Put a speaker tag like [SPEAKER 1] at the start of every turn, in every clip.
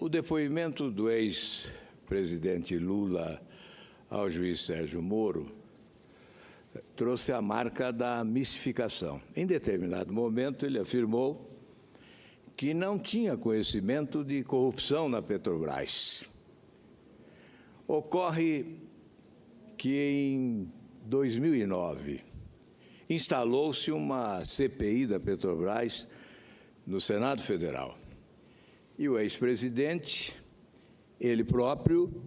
[SPEAKER 1] O depoimento do ex-presidente Lula ao juiz Sérgio Moro trouxe a marca da mistificação. Em determinado momento, ele afirmou que não tinha conhecimento de corrupção na Petrobras. Ocorre que em 2009 instalou-se uma CPI da Petrobras no Senado Federal. E o ex-presidente, ele próprio,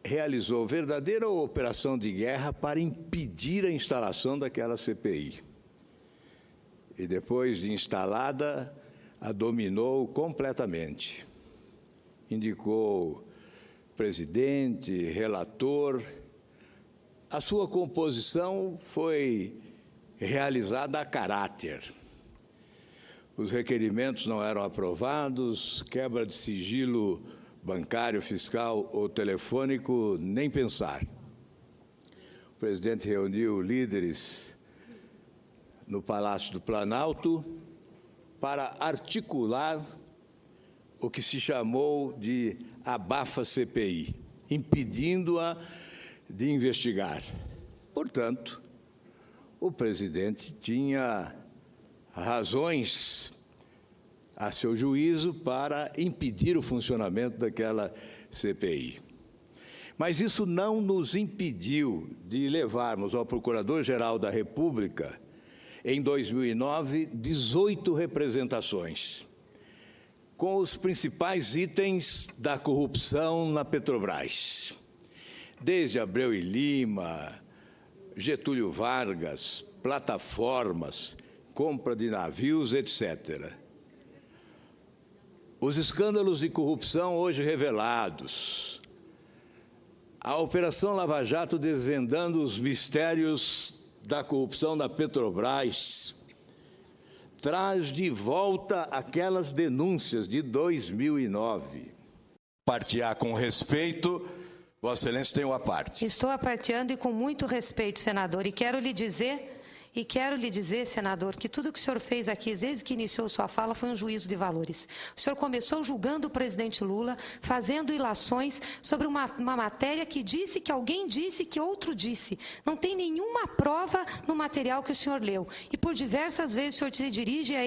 [SPEAKER 1] realizou verdadeira operação de guerra para impedir a instalação daquela CPI. E depois de instalada, a dominou completamente. Indicou presidente, relator. A sua composição foi realizada a caráter. Os requerimentos não eram aprovados, quebra de sigilo bancário, fiscal ou telefônico, nem pensar. O presidente reuniu líderes no Palácio do Planalto para articular o que se chamou de abafa-CPI, impedindo-a de investigar. Portanto, o presidente tinha razões a seu juízo para impedir o funcionamento daquela CPI. Mas isso não nos impediu de levarmos ao Procurador-Geral da República, em 2009, 18 representações, com os principais itens da corrupção na Petrobras, desde Abreu e Lima, Getúlio Vargas, plataformas, compra de navios, etc. Os escândalos de corrupção hoje revelados, a Operação Lava Jato desvendando os mistérios da corrupção na Petrobras, traz de volta aquelas denúncias de 2009.
[SPEAKER 2] Partear com respeito, Vossa Excelência tem uma parte.
[SPEAKER 3] Estou aparteando e com muito respeito, senador, e quero lhe dizer, senador, que tudo que o senhor fez aqui, desde que iniciou sua fala, foi um juízo de valores. O senhor começou julgando o presidente Lula, fazendo ilações sobre uma matéria que disse, que alguém disse, que outro disse. Não tem nenhuma prova no material que o senhor leu. E por diversas vezes o senhor se dirige a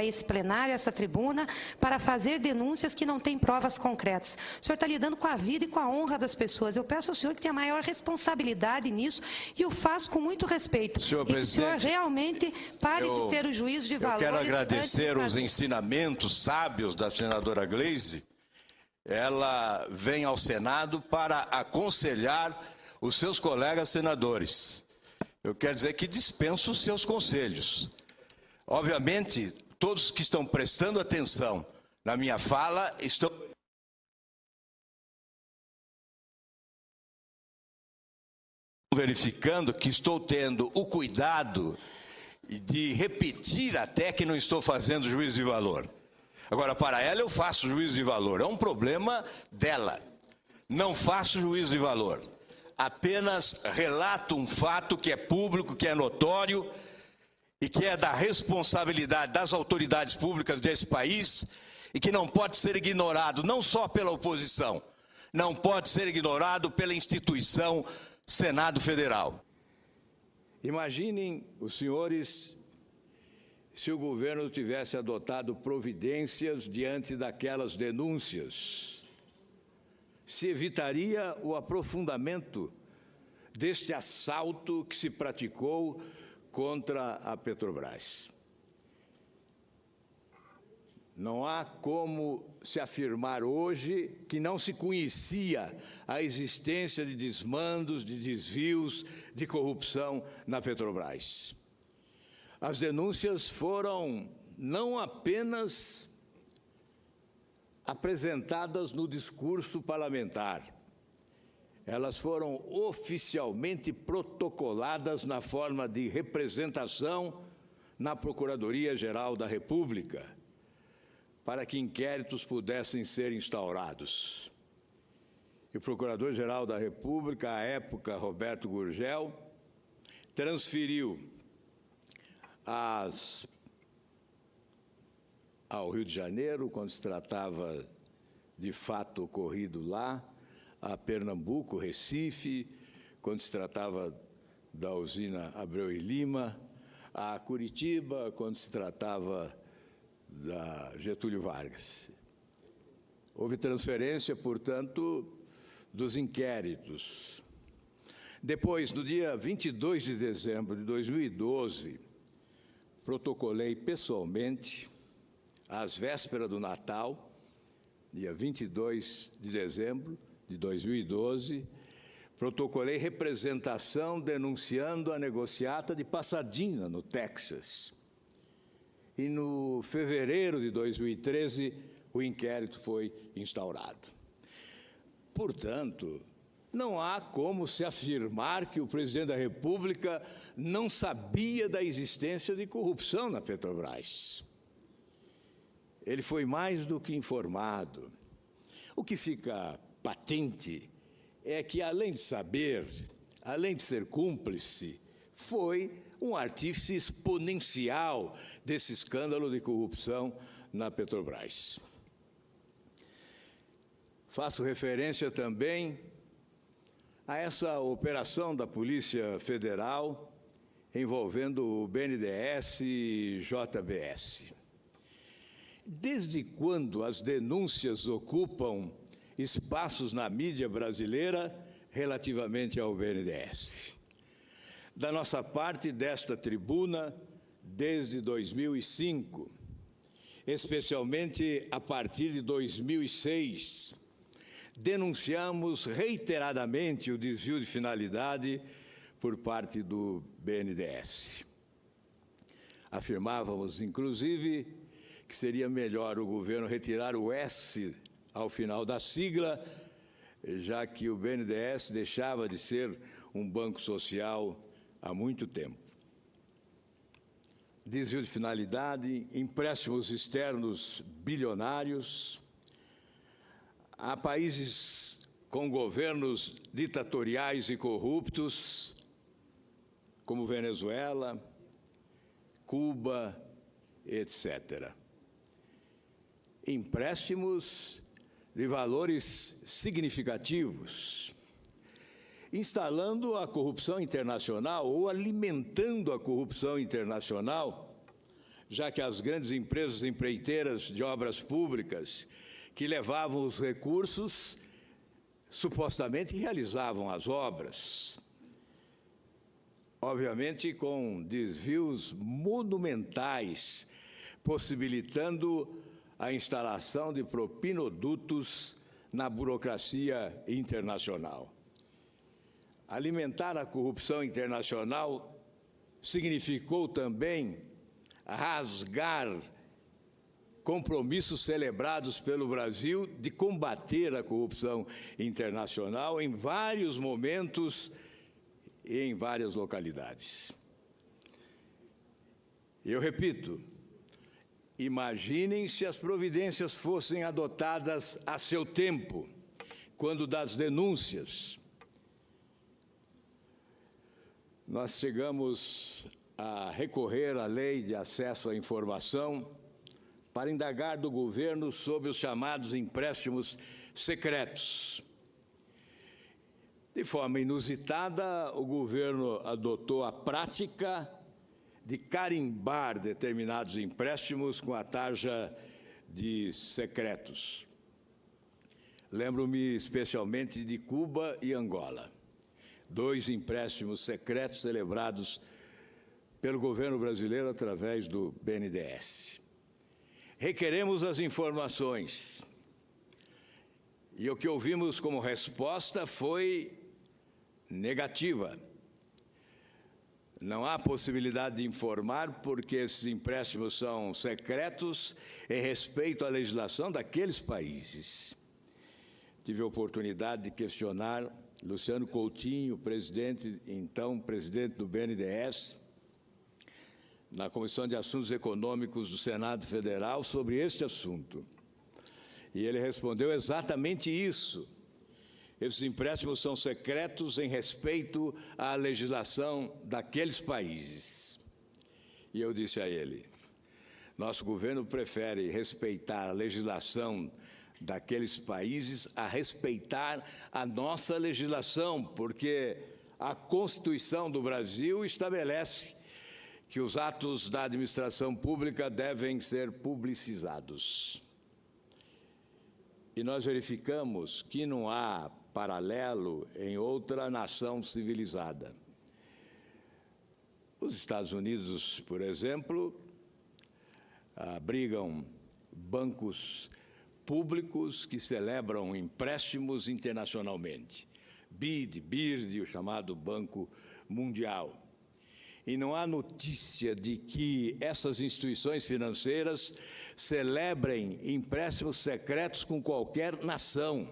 [SPEAKER 3] esse plenário, a essa tribuna, para fazer denúncias que não têm provas concretas. O senhor está lidando com a vida e com a honra das pessoas. Eu peço ao senhor que tenha maior responsabilidade nisso e o faço com muito respeito.
[SPEAKER 2] Senhor presidente,
[SPEAKER 3] realmente pare de ter o juízo de valores.
[SPEAKER 2] Eu quero agradecer os ensinamentos sábios da senadora Gleisi. Ela vem ao Senado para aconselhar os seus colegas senadores. Eu quero dizer que dispenso os seus conselhos. Obviamente, todos que estão prestando atenção na minha fala estão verificando que estou tendo o cuidado de repetir até que não estou fazendo juízo de valor. Agora, para ela eu faço juízo de valor, é um problema dela. Não faço juízo de valor, apenas relato um fato que é público, que é notório e que é da responsabilidade das autoridades públicas desse país e que não pode ser ignorado não só pela oposição, não pode ser ignorado pela instituição Senado Federal.
[SPEAKER 1] Imaginem os senhores se o governo tivesse adotado providências diante daquelas denúncias. Se evitaria o aprofundamento deste assalto que se praticou contra a Petrobras. Não há como se afirmar hoje que não se conhecia a existência de desmandos, de desvios, de corrupção na Petrobras. As denúncias foram não apenas apresentadas no discurso parlamentar, elas foram oficialmente protocoladas na forma de representação na Procuradoria-Geral da República, para que inquéritos pudessem ser instaurados. E o Procurador-Geral da República, à época, Roberto Gurgel, transferiu ao Rio de Janeiro, quando se tratava de fato ocorrido lá, a Pernambuco, Recife, quando se tratava da usina Abreu e Lima, a Curitiba, quando se tratava da Getúlio Vargas. Houve transferência, portanto, dos inquéritos. Depois, no dia 22 de dezembro de 2012, protocolei pessoalmente, às vésperas do Natal, dia 22 de dezembro de 2012, protocolei representação denunciando a negociata de Pasadena, no Texas. E no fevereiro de 2013, o inquérito foi instaurado. Portanto, não há como se afirmar que o presidente da República não sabia da existência de corrupção na Petrobras. Ele foi mais do que informado. O que fica patente é que, além de saber, além de ser cúmplice, foi um artífice exponencial desse escândalo de corrupção na Petrobras. Faço referência também a essa operação da Polícia Federal envolvendo o BNDES e JBS. Desde quando as denúncias ocupam espaços na mídia brasileira relativamente ao BNDES? Da nossa parte, desta tribuna, desde 2005, especialmente a partir de 2006, denunciamos reiteradamente o desvio de finalidade por parte do BNDES. Afirmávamos, inclusive, que seria melhor o governo retirar o S ao final da sigla, já que o BNDES deixava de ser um banco social há muito tempo. Desvio de finalidade, empréstimos externos bilionários, a países com governos ditatoriais e corruptos, como Venezuela, Cuba, etc. Empréstimos de valores significativos, instalando a corrupção internacional ou alimentando a corrupção internacional, já que as grandes empresas empreiteiras de obras públicas que levavam os recursos, supostamente realizavam as obras. Obviamente com desvios monumentais, possibilitando a instalação de propinodutos na burocracia internacional. Alimentar a corrupção internacional significou também rasgar compromissos celebrados pelo Brasil de combater a corrupção internacional em vários momentos e em várias localidades. Eu repito, imaginem se as providências fossem adotadas a seu tempo, quando das denúncias. Nós chegamos a recorrer à Lei de Acesso à Informação para indagar do governo sobre os chamados empréstimos secretos. De forma inusitada, o governo adotou a prática de carimbar determinados empréstimos com a tarja de secretos. Lembro-me especialmente de Cuba e Angola, 2 empréstimos secretos celebrados pelo governo brasileiro através do BNDES. Requeremos as informações. E o que ouvimos como resposta foi negativa. Não há possibilidade de informar porque esses empréstimos são secretos em respeito à legislação daqueles países. Tive a oportunidade de questionar Luciano Coutinho, então presidente do BNDES, na Comissão de Assuntos Econômicos do Senado Federal sobre este assunto. E ele respondeu exatamente isso. Esses empréstimos são secretos em respeito à legislação daqueles países. E eu disse a ele, Nosso governo prefere respeitar a legislação daqueles países a respeitar a nossa legislação, porque a Constituição do Brasil estabelece que os atos da administração pública devem ser publicizados. E nós verificamos que não há paralelo em outra nação civilizada. Os Estados Unidos, por exemplo, abrigam bancos públicos que celebram empréstimos internacionalmente. BID, o chamado Banco Mundial. E não há notícia de que essas instituições financeiras celebrem empréstimos secretos com qualquer nação.